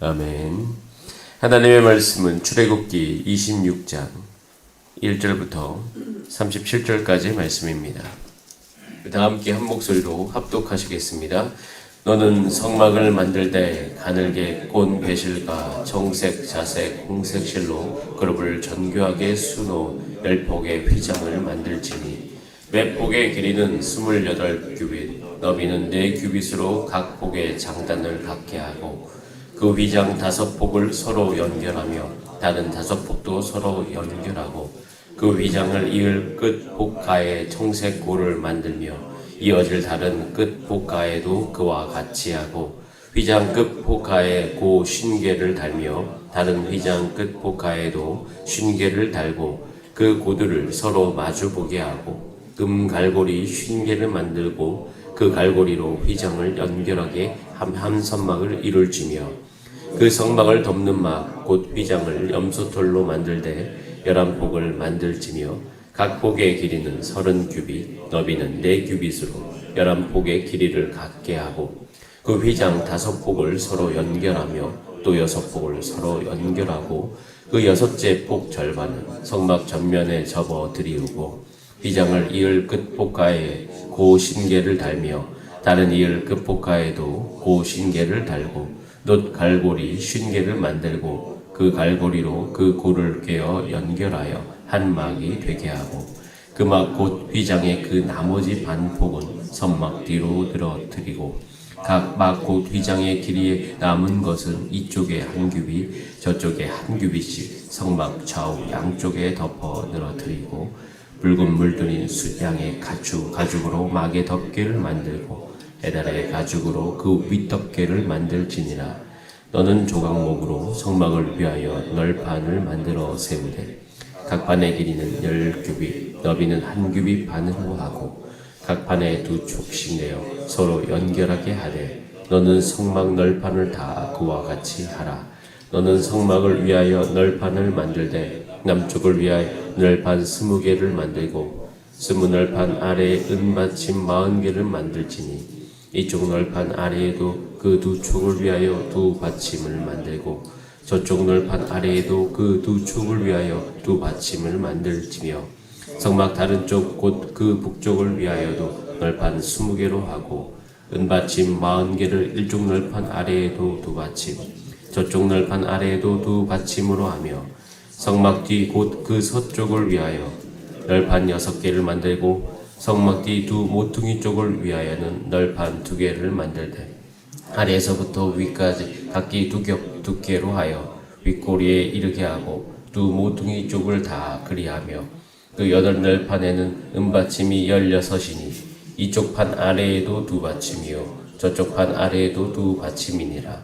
아멘. 하나님의 말씀은 출애굽기 26장 1절부터 37절까지의 말씀입니다. 다 함께 한 목소리로 합독하시겠습니다. 너는 성막을 만들 때 가늘게 꼰 배실과 정색, 자색, 홍색 실로 그룹을 정교하게 수놓 10폭의 휘장을 만들지니 매 폭의 길이는 28규빗, 너비는 4규빗으로 각 폭의 장단을 갖게 하고 그 휘장 5폭을 서로 연결하며 다른 5폭도 서로 연결하고 그 휘장을 이을 끝 폭가에 청색 고를 만들며 이어질 다른 끝 폭가에도 그와 같이 하고 휘장 끝 폭가에 고 쉰개를 달며 다른 휘장 끝 폭가에도 쉰개를 달고 그 고들을 서로 마주보게 하고 금 갈고리 쉰개를 만들고 그 갈고리로 휘장을 연결하게 한 선막을 이룰지며 그 성막을 덮는 막 곧 휘장을 염소털로 만들되 11폭을 만들지며 각 폭의 길이는 30규빗, 너비는 4규빗으로 11폭의 길이를 갖게 하고 그 휘장 5폭을 서로 연결하며 또 6폭을 서로 연결하고 그 6째 폭 절반은 성막 전면에 접어 들이우고 휘장을 이을 끝 폭가에 고 신개를 달며 다른 이을 끝 폭가에도 고 신개를 달고 놋 갈고리 50개를 만들고 그 갈고리로 그 고를 꿰어 연결하여 한 막이 되게 하고 그 막 곧 휘장의 그 나머지 반폭은 선막 뒤로 늘어뜨리고 각 막 곧 휘장의 길이에 남은 것은 이쪽에 한 규빗 저쪽에 한 규빗씩 성막 좌우 양쪽에 덮어 늘어뜨리고 붉은 물들인 숫양의 가죽으로 막의 덮개를 만들고 에달의 가죽으로 그 윗덮개를 만들지니라. 너는 조각목으로 성막을 위하여 널판을 만들어 세우되 각 판의 길이는 10규빗, 너비는 1규빗 반으로 하고 각 판에 2촉씩 내어 서로 연결하게 하되 너는 성막 널판을 다 그와 같이 하라. 너는 성막을 위하여 널판을 만들되 남쪽을 위하여 널판 20개를 만들고 20널판 아래에 은받침 40개를 만들지니 이쪽 널판 아래에도 그 2촉을 위하여 2받침을 만들고 저쪽 널판 아래에도 그 2촉을 위하여 2받침을 만들지며 성막 다른 쪽 곧 그 북쪽을 위하여도 널판 20개로 하고 은받침 40개를 일쪽 널판 아래에도 2받침 저쪽 널판 아래에도 2받침으로 하며 성막 뒤 곧 그 서쪽을 위하여 널판 6개를 만들고 성막 뒤 2 모퉁이 쪽을 위하여는 널판 2개를 만들되 아래에서부터 위까지 각기 2개로 하여 윗꼬리에 이르게 하고 2 모퉁이 쪽을 다 그리하며 그 8널판에는 은받침이 16이니 이쪽 판 아래에도 2받침이요 저쪽 판 아래에도 2받침이니라.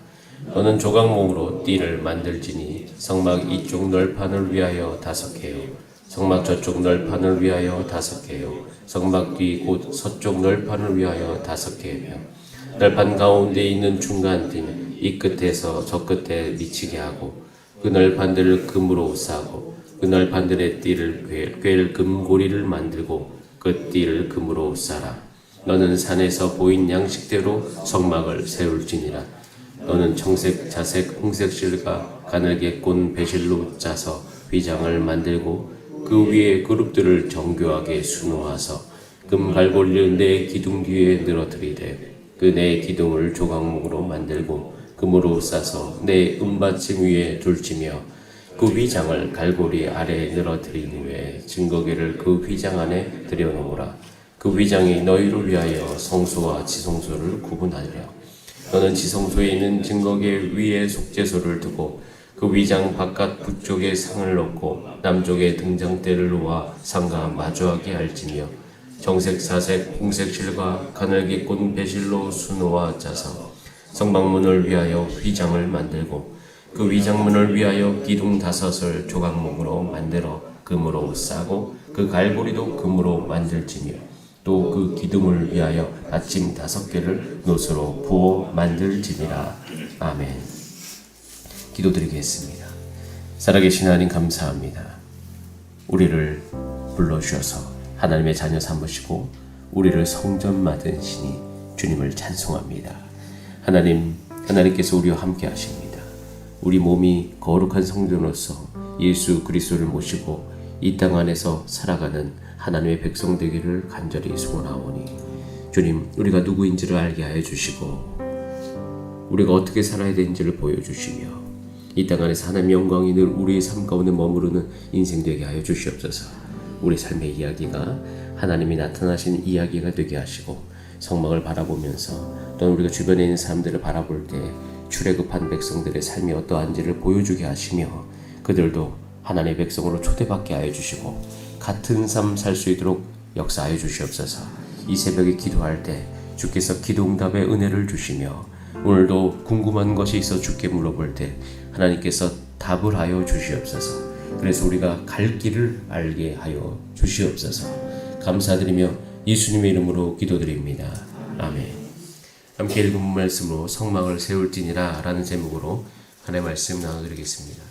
너는 조각목으로 띠를 만들지니 성막 이쪽 널판을 위하여 5개요 성막 저쪽 널판을 위하여 5개요 성막 뒤 곧 서쪽 널판을 위하여 5개며 널판 가운데 있는 중간 띠는 이 끝에서 저 끝에 미치게 하고 그 널판들을 금으로 싸고 그 널판들의 띠를 꿰를 금고리를 만들고 그 띠를 금으로 싸라. 너는 산에서 보인 양식대로 성막을 세울지니라. 너는 청색, 자색, 홍색 실과 가늘게 꼰 배실로 짜서 휘장을 만들고 그 위에 그룹들을 정교하게 수놓아서 금 갈고리를 4 기둥 뒤에 늘어뜨리되 그 4 기둥을 조각목으로 만들고 금으로 싸서 4 은받침 위에 둘지며 그 휘장을 갈고리 아래에 늘어뜨린 후에 증거기를 그 휘장 안에 들여놓으라. 그 휘장이 너희를 위하여 성소와 지성소를 구분하리라. 너는 지성소에 있는 증거기 위에 속죄소를 두고 그 휘장 바깥 북쪽에 상을 놓고 남쪽에 등장대를 놓아 상과 마주하게 할지며 정색, 사색, 홍색 실과 가늘게 꼰 배실로 수놓아 짜서 성방문을 위하여 휘장을 만들고 그 휘장문을 위하여 기둥 5을 조각목으로 만들어 금으로 싸고 그 갈고리도 금으로 만들지며 또 그 기둥을 위하여 받침 5개를 놋으로 부어 만들지니라. 아멘. 기도드리겠습니다. 살아계신 하나님 감사합니다. 우리를 불러주셔서 하나님의 자녀 삼으시고 우리를 성전 만드시니 주님을 찬송합니다. 하나님께서 우리와 함께 하십니다. 우리 몸이 거룩한 성전으로서 예수 그리스도를 모시고 이 땅 안에서 살아가는 하나님의 백성 되기를 간절히 소원하오니 주님, 우리가 누구인지를 알게 하여 주시고 우리가 어떻게 살아야 되는지를 보여주시며 이 땅 안에서 하나님의 영광이 늘 우리의 삶 가운데 머무르는 인생 되게 하여 주시옵소서. 우리 삶의 이야기가 하나님이 나타나신 이야기가 되게 하시고 성막을 바라보면서 또는 우리가 주변에 있는 사람들을 바라볼 때 출애굽한 백성들의 삶이 어떠한지를 보여주게 하시며 그들도 하나님의 백성으로 초대받게 하여 주시고 같은 삶 살 수 있도록 역사하여 주시옵소서. 이 새벽에 기도할 때 주께서 기도응답의 은혜를 주시며 오늘도 궁금한 것이 있어 주께 물어볼 때 하나님께서 답을 하여 주시옵소서. 그래서 우리가 갈 길을 알게 하여 주시옵소서. 감사드리며 예수님의 이름으로 기도드립니다. 아멘. 함께 읽은 말씀으로 성막을 세울지니라 라는 제목으로 하나님의 말씀 나눠드리겠습니다.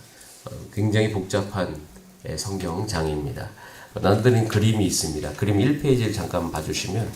굉장히 복잡한 성경장입니다. 나눠드린 그림이 있습니다. 그림 1페이지를 잠깐 봐주시면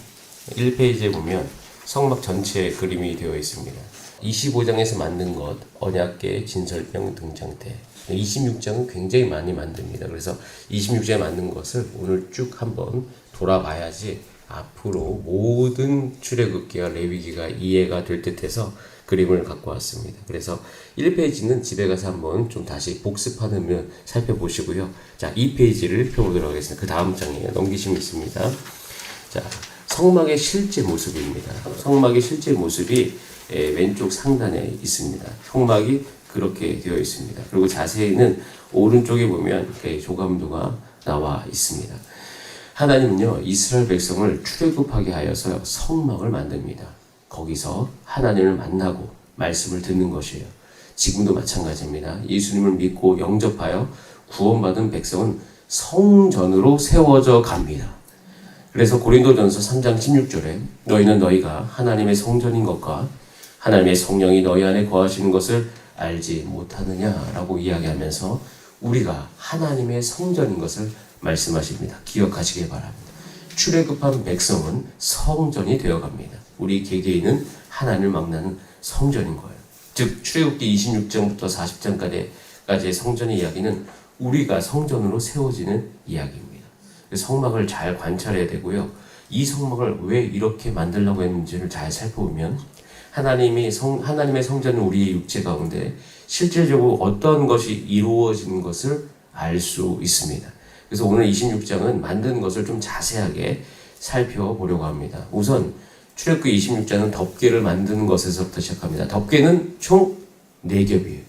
1페이지에 보면 성막 전체의 그림이 되어 있습니다. 25장에서 만든 것, 언약궤, 진설병, 등장대. 26장은 굉장히 많이 만듭니다. 그래서 26장에 만든 것을 오늘 쭉 한번 돌아봐야지 앞으로 모든 출애굽기와 레위기가 이해가 될 듯해서 그림을 갖고 왔습니다. 그래서 1페이지는 집에 가서 한번 좀 다시 복습하는 살펴보시고요. 자, 2페이지를 펴보도록 하겠습니다. 그 다음 장에 넘기시면 있습니다. 자, 성막의 실제 모습입니다. 성막의 실제 모습이 왼쪽 상단에 있습니다. 성막이 그렇게 되어 있습니다. 그리고 자세히는 오른쪽에 보면 조감도가 나와 있습니다. 하나님은요, 이스라엘 백성을 출애굽하게 하여서 성막을 만듭니다. 거기서 하나님을 만나고 말씀을 듣는 것이에요. 지금도 마찬가지입니다. 예수님을 믿고 영접하여 구원받은 백성은 성전으로 세워져 갑니다. 그래서 고린도전서 3장 16절에 너희는 너희가 하나님의 성전인 것과 하나님의 성령이 너희 안에 거하시는 것을 알지 못하느냐라고 이야기하면서 우리가 하나님의 성전인 것을 말씀하십니다. 기억하시기 바랍니다. 출애굽한 백성은 성전이 되어갑니다. 우리 개개인은 하나님을 만나는 성전인 거예요. 즉 출애굽기 26장부터 40장까지의 성전의 이야기는 우리가 성전으로 세워지는 이야기입니다. 성막을 잘 관찰해야 되고요. 이 성막을 왜 이렇게 만들려고 했는지를 잘 살펴보면 하나님의 성전은 우리의 육체 가운데 실질적으로 어떤 것이 이루어지는 것을 알 수 있습니다. 그래서 오늘 26장은 만든 것을 좀 자세하게 살펴보려고 합니다. 우선 출애굽기 26장은 덮개를 만드는 것에서부터 시작합니다. 덮개는 총 4겹이에요.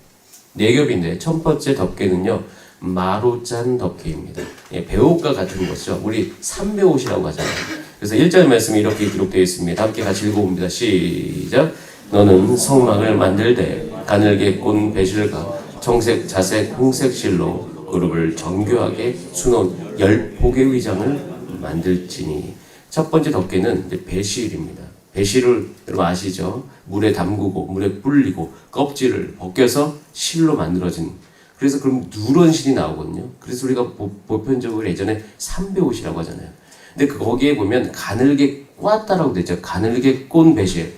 4겹인데 첫 번째 덮개는요, 마로 짠 덮개입니다. 배옷과 같은 것이죠. 우리 삼배옷이라고 하잖아요. 그래서 1절 말씀이 이렇게 기록되어 있습니다. 함께 같이 읽어봅니다. 시작. 너는 성막을 만들되 가늘게 꼰 배실과 청색, 자색, 홍색 실로 그룹을 정교하게 수놓은 10폭의 위장을 만들지니. 첫 번째 덮개는 배실입니다. 배실을 여러분 아시죠? 물에 담그고 물에 불리고 껍질을 벗겨서 실로 만들어진. 그래서 그럼 누런 실이 나오거든요. 그래서 우리가 보편적으로 예전에 삼배옷이라고 하잖아요. 근데 거기에 보면 가늘게 꽈다라고 되죠. 가늘게 꼰 배실.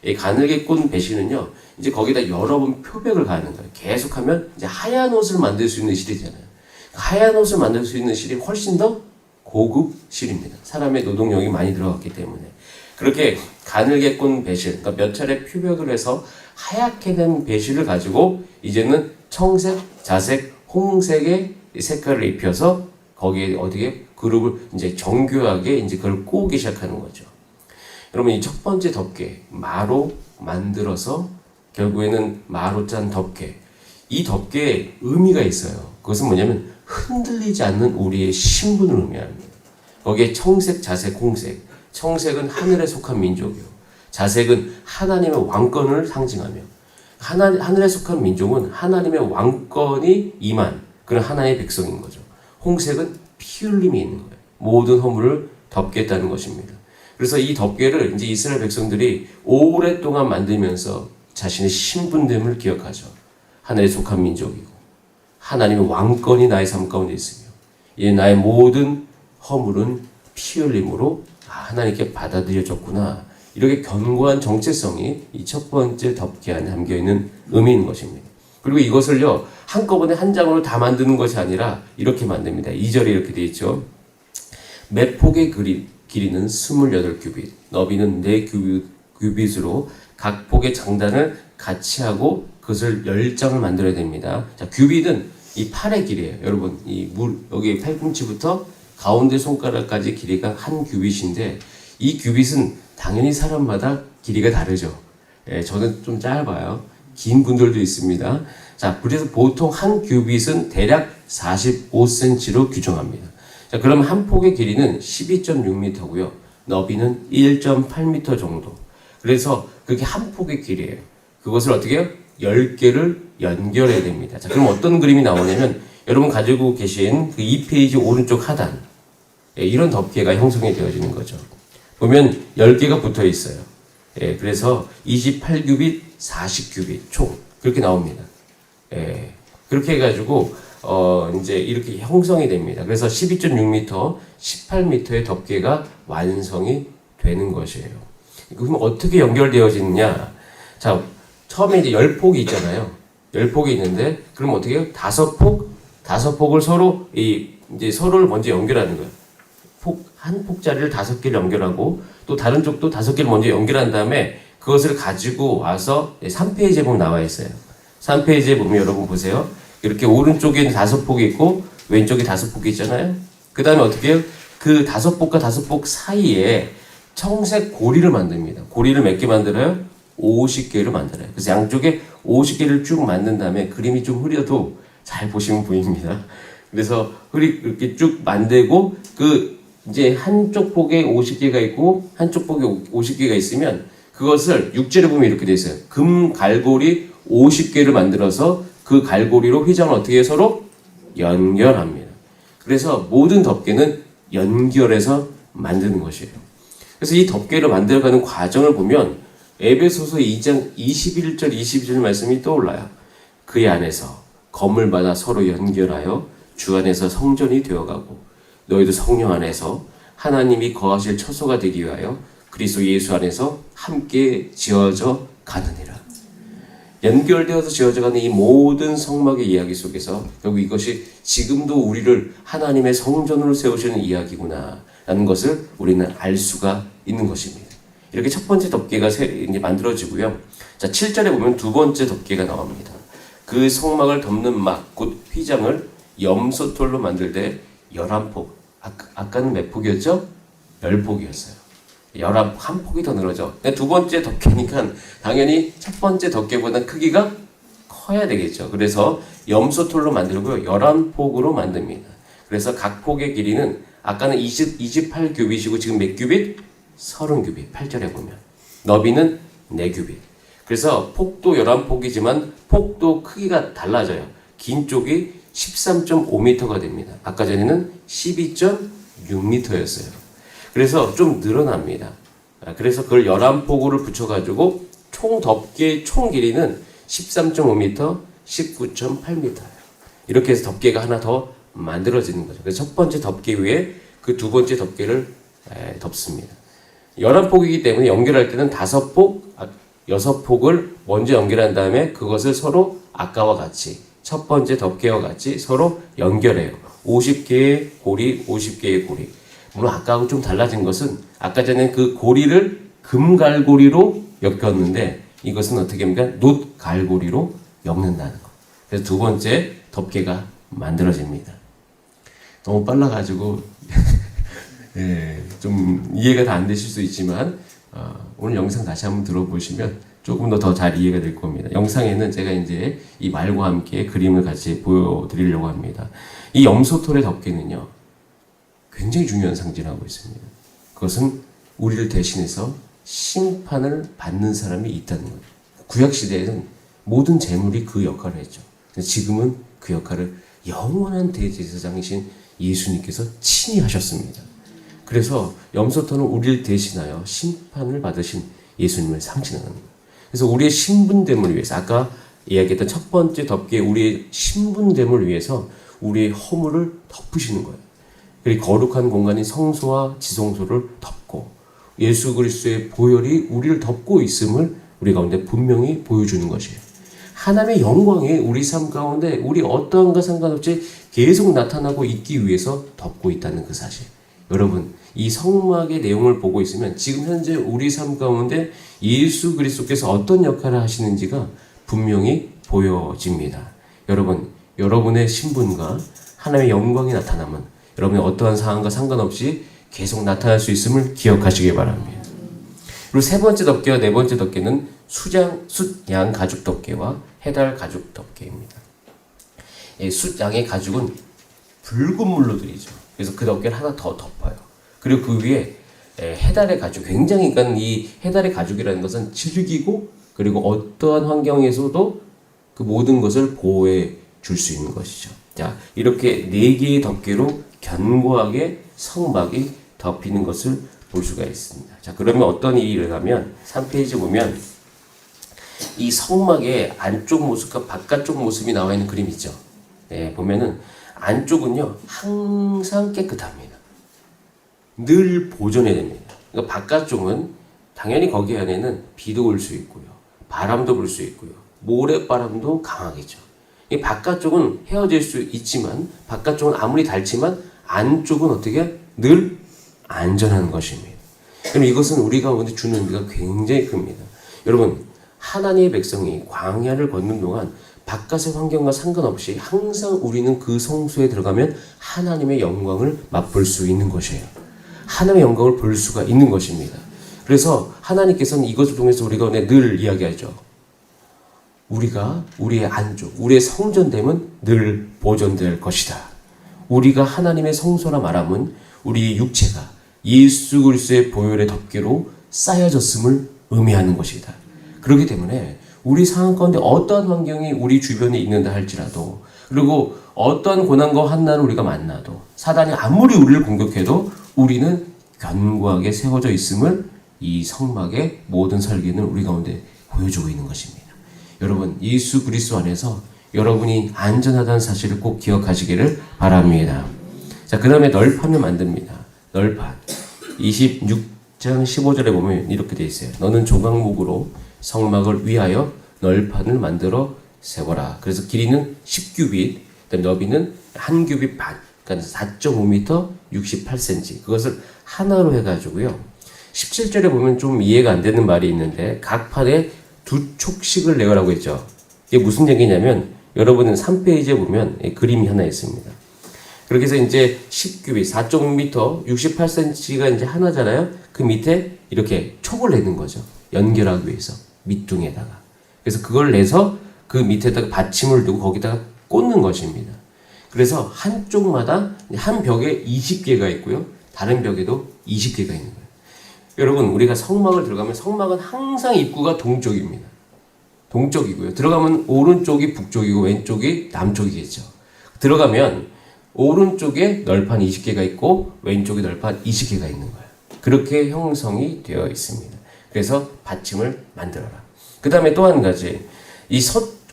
이 가늘게 꼰 배실은요, 이제 거기다 여러 번 표백을 가하는 거예요. 계속하면 이제 하얀 옷을 만들 수 있는 실이잖아요. 하얀 옷을 만들 수 있는 실이 훨씬 더 고급 실입니다. 사람의 노동력이 많이 들어갔기 때문에. 그렇게 가늘게 꼰 배실, 그러니까 몇 차례 표백을 해서 하얗게 된 배실을 가지고 이제는 청색, 자색, 홍색의 색깔을 입혀서 거기에 어디에 그룹을 이제 정교하게 이제 그걸 꼬기 시작하는 거죠. 여러분, 이 첫 번째 덮개, 마로 만들어서 결국에는 마로 짠 덮개. 이 덮개에 의미가 있어요. 그것은 뭐냐면 흔들리지 않는 우리의 신분을 의미합니다. 거기에 청색, 자색, 홍색. 청색은 하늘에 속한 민족이요. 자색은 하나님의 왕권을 상징하며 하늘에 속한 민족은 하나님의 왕권이 임한 그런 하나의 백성인 거죠. 홍색은 피 흘림이 있는 거예요. 모든 허물을 덮겠다는 것입니다. 그래서 이 덮개를 이제 이스라엘 백성들이 오랫동안 만들면서 자신의 신분됨을 기억하죠. 하늘에 속한 민족이고 하나님의 왕권이 나의 삶 가운데 있으며 이 나의 모든 허물은 피 흘림으로 하나님께 받아들여졌구나. 이렇게 견고한 정체성이 이 첫 번째 덮개 안에 담겨있는 의미인 것입니다. 그리고 이것을요 한꺼번에 한 장으로 다 만드는 것이 아니라 이렇게 만듭니다. 2절에 이렇게 되어 있죠. 몇 폭의 길이는 28규빗, 너비는 4규빗으로 각 폭의 장단을 같이 하고 그것을 10장을 만들어야 됩니다. 자, 규빗은 이 팔의 길이에요. 여러분, 여기 팔꿈치부터 가운데 손가락까지 길이가 한 규빗인데 이 규빗은 당연히 사람마다 길이가 다르죠. 예, 저는 좀 짧아요. 긴 분들도 있습니다. 자, 그래서 보통 한 규빗은 대략 45cm로 규정합니다. 자, 그럼 한 폭의 길이는 12.6m고요. 너비는 1.8m 정도. 그래서 그게 한 폭의 길이에요. 그것을 어떻게 해요? 10개를 연결해야 됩니다. 자, 그럼 어떤 그림이 나오냐면 여러분 가지고 계신 그 2페이지 오른쪽 하단 이런 덮개가 형성이 되어지는 거죠. 보면 10개가 붙어 있어요. 예, 그래서 28규빗, 40규빗 총 그렇게 나옵니다. 예, 그렇게 해가지고 이제 이렇게 형성이 됩니다. 그래서 12.6m, 18m의 덮개가 완성이 되는 것이에요. 그럼 어떻게 연결되어지느냐? 자, 처음에 이제 10폭이 있잖아요. 10폭이 있는데, 그럼 어떻게 해요? 5폭을 서로, 이제 서로를 먼저 연결하는 거예요. 한 폭짜리를 5개를 연결하고, 또 다른 쪽도 5개를 먼저 연결한 다음에, 그것을 가지고 와서 3페이지에 보면 나와 있어요. 3페이지에 보면 여러분 보세요. 이렇게 오른쪽에는 5폭이 있고, 왼쪽에 5폭이 있잖아요. 그 다음에 어떻게 해요? 그 5폭과 5폭 사이에 청색 고리를 만듭니다. 고리를 몇 개 만들어요? 50개를 만들어요. 그래서 양쪽에 50개를 쭉 만든 다음에 그림이 좀 흐려도 잘 보시면 보입니다. 그래서 이렇게 쭉 만들고 이제 한쪽 폭에 50개가 있고 한쪽 폭에 50개가 있으면 그것을 6절에 보면 이렇게 돼 있어요. 금 갈고리 50개를 만들어서 그 갈고리로 휘장을 어떻게 해요? 서로 연결합니다. 그래서 모든 덮개는 연결해서 만드는 것이에요. 그래서 이 덮개를 만들어가는 과정을 보면 에베소서 2장 21절 22절 말씀이 떠올라요. 그의 안에서 검을 받아 서로 연결하여 주 안에서 성전이 되어가고 너희도 성령 안에서 하나님이 거하실 처소가 되기 위하여 그리스도 예수 안에서 함께 지어져 가느니라. 연결되어서 지어져가는 이 모든 성막의 이야기 속에서 결국 이것이 지금도 우리를 하나님의 성전으로 세우시는 이야기구나 라는 것을 우리는 알 수가 있는 것입니다. 이렇게 첫 번째 덮개가 이제 만들어지고요. 자, 7절에 보면 두 번째 덮개가 나옵니다. 그 성막을 덮는 막, 곧 휘장을 염소털로 만들 때 11폭. 아까는 몇 폭이었죠? 10폭이었어요. 한 폭이 더 늘어져. 두 번째 덮개니까 당연히 첫 번째 덮개보다 크기가 커야 되겠죠. 그래서 염소털로 만들고요. 11폭으로 만듭니다. 그래서 각 폭의 길이는 아까는 28규빗이고 지금 몇 규빗? 30규빗. 8절에 보면. 너비는 4규빗. 그래서 폭도 11폭이지만 폭도 크기가 달라져요. 긴 쪽이 13.5m가 됩니다. 아까 전에는 12.6m였어요. 그래서 좀 늘어납니다. 그래서 그걸 11폭으로 붙여가지고 총 덮개의 총 길이는 13.5m, 19.8m예요. 이렇게 해서 덮개가 하나 더 만들어지는 거죠. 그래서 첫 번째 덮개 위에 그 두 번째 덮개를 덮습니다. 11폭이기 때문에 연결할 때는 5폭, 6폭을 먼저 연결한 다음에 그것을 서로 아까와 같이 첫 번째 덮개와 같이 서로 연결해요. 50개의 고리, 50개의 고리. 물론 아까하고 좀 달라진 것은 아까 전에 그 고리를 금갈고리로 엮었는데 이것은 어떻게 합니까? 놋갈고리로 엮는다는 거. 그래서 두 번째 덮개가 만들어집니다. 너무 빨라가지고 예, 좀 이해가 다 안 되실 수 있지만 오늘 영상 다시 한번 들어보시면 조금 더 잘 이해가 될 겁니다. 영상에는 제가 이제 이 말과 함께 그림을 같이 보여드리려고 합니다. 이 염소털의 덮개는요, 굉장히 중요한 상징을 하고 있습니다. 그것은 우리를 대신해서 심판을 받는 사람이 있다는 거예요. 구약시대에는 모든 재물이 그 역할을 했죠. 지금은 그 역할을 영원한 대제사장이신 예수님께서 친히 하셨습니다. 그래서 염소털은 우리를 대신하여 심판을 받으신 예수님을 상징하는 거예요. 그래서 우리의 신분됨을 위해서 아까 이야기했던 첫 번째 덮개 우리의 신분됨을 위해서 우리의 허물을 덮으시는 거예요. 그리고 거룩한 공간인 성소와 지성소를 덮고 예수 그리스도의 보혈이 우리를 덮고 있음을 우리 가운데 분명히 보여주는 것이에요. 하나님의 영광이 우리 삶 가운데 우리 어떠한가 상관없이 계속 나타나고 있기 위해서 덮고 있다는 그 사실. 여러분, 이 성막의 내용을 보고 있으면 지금 현재 우리 삶 가운데 예수 그리스도께서 어떤 역할을 하시는지가 분명히 보여집니다. 여러분, 여러분의 신분과 하나님의 영광이 나타나면 여러분의 어떠한 상황과 상관없이 계속 나타날 수 있음을 기억하시기 바랍니다. 그리고 세 번째 덮개와 네 번째 덮개는 숫양 가죽 덮개와 해달 가죽 덮개입니다. 숫양의 가죽은 붉은 물로 들이죠. 그래서 그 덮개를 하나 더 덮어요. 그리고 그 위에 해달의 가죽, 굉장히 그러니까 이 해달의 가죽이라는 것은 질기고 그리고 어떠한 환경에서도 그 모든 것을 보호해 줄 수 있는 것이죠. 자, 이렇게 네 개의 덮개로 견고하게 성막이 덮이는 것을 볼 수가 있습니다. 자, 그러면 어떤 일이 일어나면 3페이지 보면 이 성막의 안쪽 모습과 바깥쪽 모습이 나와 있는 그림이 있죠. 네, 보면은 안쪽은요 항상 깨끗합니다. 늘 보존해야 됩니다. 그러니까 바깥쪽은 당연히 거기 안에는 비도 올 수 있고요, 바람도 불 수 있고요, 모래바람도 강하겠죠. 이 바깥쪽은 헤어질 수 있지만 바깥쪽은 아무리 닳지만 안쪽은 어떻게 늘 안전한 것입니다. 그럼 이것은 우리 가운데 주는 의미가 굉장히 큽니다. 여러분, 하나님의 백성이 광야를 걷는 동안 바깥의 환경과 상관없이 항상 우리는 그 성소에 들어가면 하나님의 영광을 맛볼 수 있는 것이에요. 하나님의 영광을 볼 수가 있는 것입니다. 그래서 하나님께서는 이것을 통해서 우리 가운데 늘 이야기하죠. 우리가 우리의 안쪽, 우리의 성전됨은 늘 보존될 것이다. 우리가 하나님의 성소라 말하면 우리 육체가 예수 그리스도의 보혈의 덮개로 쌓여졌음을 의미하는 것이다. 그렇기 때문에 우리 상황 가운데 어떠한 환경이 우리 주변에 있는다 할지라도, 그리고 어떠한 고난과 환난을 우리가 만나도, 사단이 아무리 우리를 공격해도 우리는 견고하게 세워져 있음을 이 성막의 모든 설계는 우리 가운데 보여주고 있는 것입니다. 여러분, 예수 그리스도 안에서 여러분이 안전하다는 사실을 꼭 기억하시기를 바랍니다. 자, 그 다음에 널판을 만듭니다. 널판 26장 15절에 보면 이렇게 되어 있어요. 너는 조각목으로 성막을 위하여 널판을 만들어 세워라. 그래서 길이는 10규빗, 그다음에 너비는 1규빗 반, 그러니까 4.5m 68cm. 그것을 하나로 해가지고요. 17절에 보면 좀 이해가 안 되는 말이 있는데 각 판에 2촉씩을 내라고 했죠. 이게 무슨 얘기냐면 여러분은 3페이지에 보면 그림이 하나 있습니다. 그렇게 해서 이제 10규빗 4.5m 68cm가 이제 하나잖아요. 그 밑에 이렇게 촉을 내는 거죠. 연결하기 위해서 밑둥에다가. 그래서 그걸 내서 그 밑에다가 받침을 두고 거기다가 꽂는 것입니다. 그래서 한쪽마다 한 벽에 20개가 있고요. 다른 벽에도 20개가 있는 거예요. 여러분, 우리가 성막을 들어가면 성막은 항상 입구가 동쪽입니다. 동쪽이고요. 들어가면 오른쪽이 북쪽이고 왼쪽이 남쪽이겠죠. 들어가면 오른쪽에 널판 20개가 있고 왼쪽에 널판 20개가 있는 거예요. 그렇게 형성이 되어 있습니다. 그래서 받침을 만들어라. 그 다음에 또 한 가지,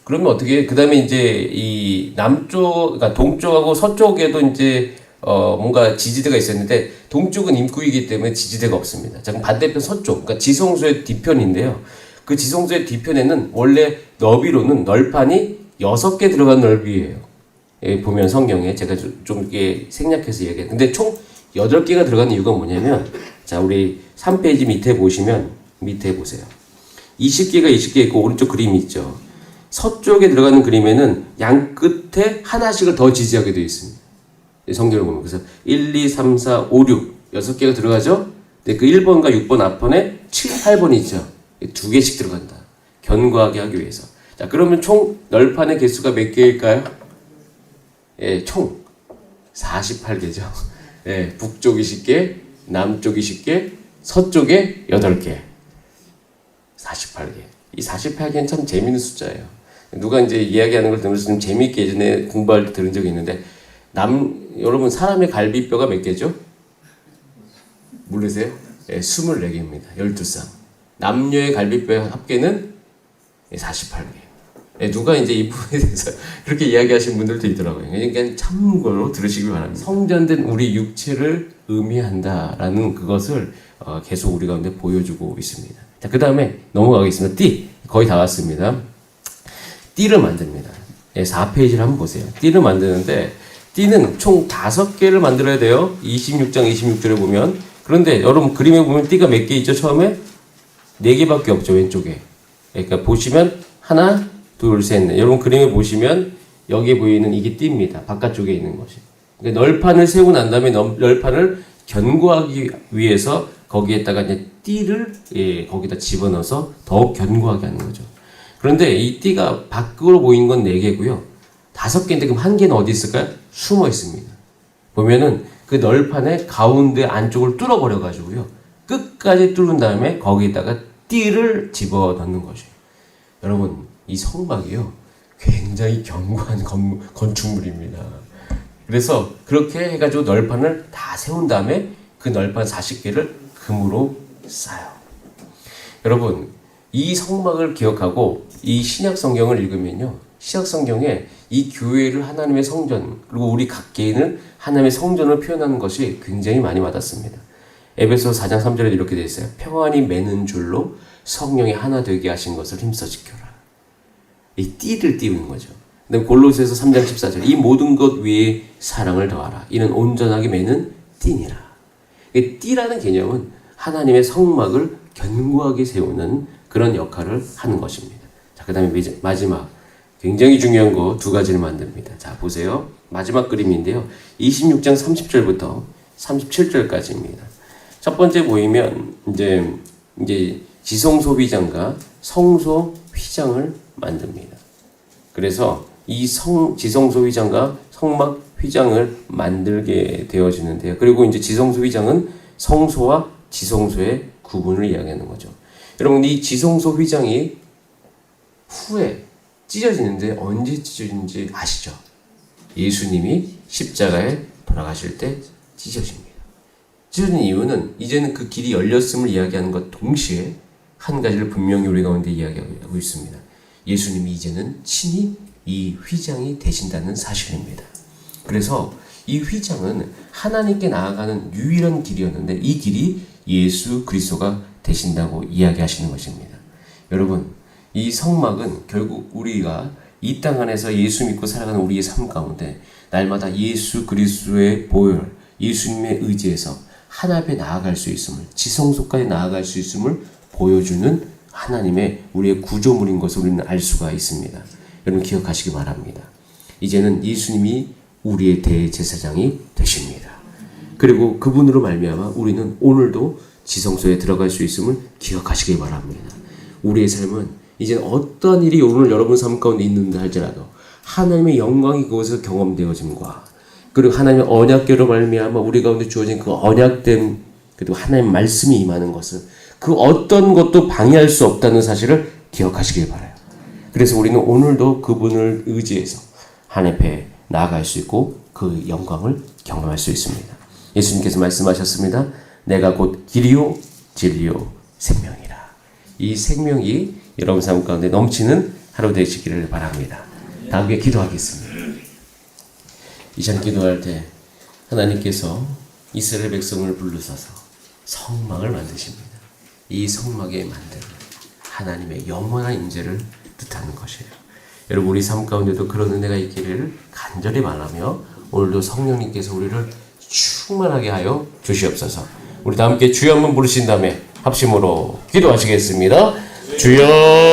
그러면 어떻게, 그 다음에 이제 이 남쪽, 그러니까 동쪽하고 서쪽에도 이제 뭔가 지지대가 있었는데 동쪽은 임구이기 때문에 지지대가 없습니다. 자, 그럼 반대편 서쪽, 그러니까 지성소의 뒤편인데요. 그 지성소의 뒤편에는 원래 너비로는 널판이 6개 들어간 넓이에요. 보면 성경에 제가 좀 이게 생략해서 얘기해요. 근데 총 8개가 들어가는 이유가 뭐냐면, 자, 우리 3페이지 밑에 보시면, 밑에 보세요. 20개가 20개 있고 오른쪽 그림이 있죠. 서쪽에 들어가는 그림에는 양 끝에 하나씩을 더 지지하게 되어 있습니다. 성경을 보면. 그래서 1, 2, 3, 4, 5, 6 6개가 들어가죠. 근데 그 1번과 6번 앞번에 7, 8번이 있죠. 2개씩 들어간다. 견고하게 하기 위해서. 자, 그러면 총 널판의 개수가 몇 개일까요? 예, 총 48개죠. 예, 북쪽 20개, 남쪽 20개, 서쪽에 8개. 48개. 이 48개는 참 재밌는 숫자예요. 누가 이제 이야기하는 걸 들으면서 좀 재밌게 예전에 공부할 때 들은 적이 있는데, 여러분, 사람의 갈비뼈가 몇 개죠? 모르세요? 예, 24개입니다. 12쌍. 남녀의 갈비뼈의 합계는 48개. 예, 누가 이제 이 부분에 대해서 그렇게 이야기하신 분들도 있더라고요. 그러니까 참고로 들으시길 바랍니다. 성전된 우리 육체를 의미한다라는 그것을 계속 우리 가운데 보여주고 있습니다. 자, 그 다음에 넘어가겠습니다. 띠! 거의 다 왔습니다. 띠를 만듭니다. 4페이지를 한번 보세요. 띠를 만드는데 띠는 총 5개를 만들어야 돼요. 26장 26절에 보면. 그런데 여러분 그림에 보면 띠가 몇 개 있죠? 처음에 4개밖에 없죠. 왼쪽에. 그러니까 보시면 하나, 둘, 셋, 넷. 여러분 그림에 보시면 여기에 보이는 이게 띠입니다. 바깥쪽에 있는 것이. 그러니까 널판을 세우고 난 다음에 널판을 견고하기 위해서 거기에다가 이제 띠를 거기다 집어넣어서 더욱 견고하게 하는 거죠. 그런데 이 띠가 밖으로 보이는 건 4개고요. 5개인데 그럼 1개는 어디 있을까요? 숨어 있습니다. 보면은 그 널판의 가운데 안쪽을 뚫어버려 가지고요. 끝까지 뚫은 다음에 거기다가 띠를 집어넣는 것이에요. 여러분 이 성막이요. 굉장히 견고한 건축물입니다. 그래서 그렇게 해가지고 널판을 다 세운 다음에 그 널판 40개를 금으로 쌓아요. 여러분 이 성막을 기억하고 이 신약 성경을 읽으면요. 신약 성경에 이 교회를 하나님의 성전 그리고 우리 각 개인을 하나님의 성전으로 표현하는 것이 굉장히 많이 와닿습니다. 에베소서 4장 3절에 이렇게 되어 있어요. 평안히 매는 줄로 성령이 하나 되게 하신 것을 힘써 지켜라. 이 띠를 띄우는 거죠. 근데 골로새서 3장 14절 이 모든 것 위에 사랑을 더하라. 이는 온전하게 매는 띠니라. 띠라는 개념은 하나님의 성막을 견고하게 세우는 그런 역할을 하는 것입니다. 자, 그 다음에 마지막 굉장히 중요한 거 2가지를 만듭니다. 자, 보세요. 마지막 그림인데요. 26장 30절부터 37절까지입니다. 첫 번째 보이면 이제 지성소 휘장과 성소 휘장을 만듭니다. 그래서 이 지성소 휘장과 성막 휘장을 만들게 되어지는데요. 그리고 이제 지성소 휘장은 성소와 지성소의 구분을 이야기하는 거죠. 여러분 이 지성소 휘장이 후에 찢어지는데 언제 찢어지는지 아시죠? 예수님이 십자가에 돌아가실 때 찢어집니다. 찢어진 이유는 이제는 그 길이 열렸음을 이야기하는 것 동시에 한 가지를 분명히 우리 가운데 이야기하고 있습니다. 예수님이 이제는 친히 이 휘장이 되신다는 사실입니다. 그래서 이 휘장은 하나님께 나아가는 유일한 길이었는데 이 길이 예수 그리스도가 되신다고 이야기하시는 것입니다. 여러분 이 성막은 결국 우리가 이 땅 안에서 예수 믿고 살아가는 우리의 삶 가운데 날마다 예수 그리스도의 보혈, 예수님의 의지에서 하나님에 나아갈 수 있음을, 지성소까지 나아갈 수 있음을 보여주는 하나님의 우리의 구조물인 것을 우리는 알 수가 있습니다. 여러분 기억하시기 바랍니다. 이제는 예수님이 우리의 대제사장이 되십니다. 그리고 그분으로 말미암아 우리는 오늘도 지성소에 들어갈 수 있음을 기억하시기 바랍니다. 우리의 삶은 이제 어떤 일이 오늘 여러분 삶 가운데 있는다 할지라도 하나님의 영광이 그곳에서 경험되어짐과 그리고 하나님의 언약궤로 말미암아 우리 가운데 주어진 그 언약된 그리고 하나님의 말씀이 임하는 것을 그 어떤 것도 방해할 수 없다는 사실을 기억하시길 바라요. 그래서 우리는 오늘도 그분을 의지해서 하나님 앞에 나아갈 수 있고 그 영광을 경험할 수 있습니다. 예수님께서 말씀하셨습니다. 내가 곧 길이요 진리요 생명이라. 이 생명이 여러분 삶 가운데 넘치는 하루 되시기를 바랍니다. 다 함께 기도하겠습니다. 이 시간 기도할 때 하나님께서 이스라엘 백성을 부르셔서 성막을 만드십니다. 이 성막에 만든 하나님의 영원한 임재를 뜻하는 것이에요. 여러분 우리 삶 가운데도 그런 은혜가 있기를 간절히 바라며 오늘도 성령님께서 우리를 충만하게 하여 주시옵소서. 우리 다 함께 주여 한번 부르신 다음에 합심으로 기도하시겠습니다. 주여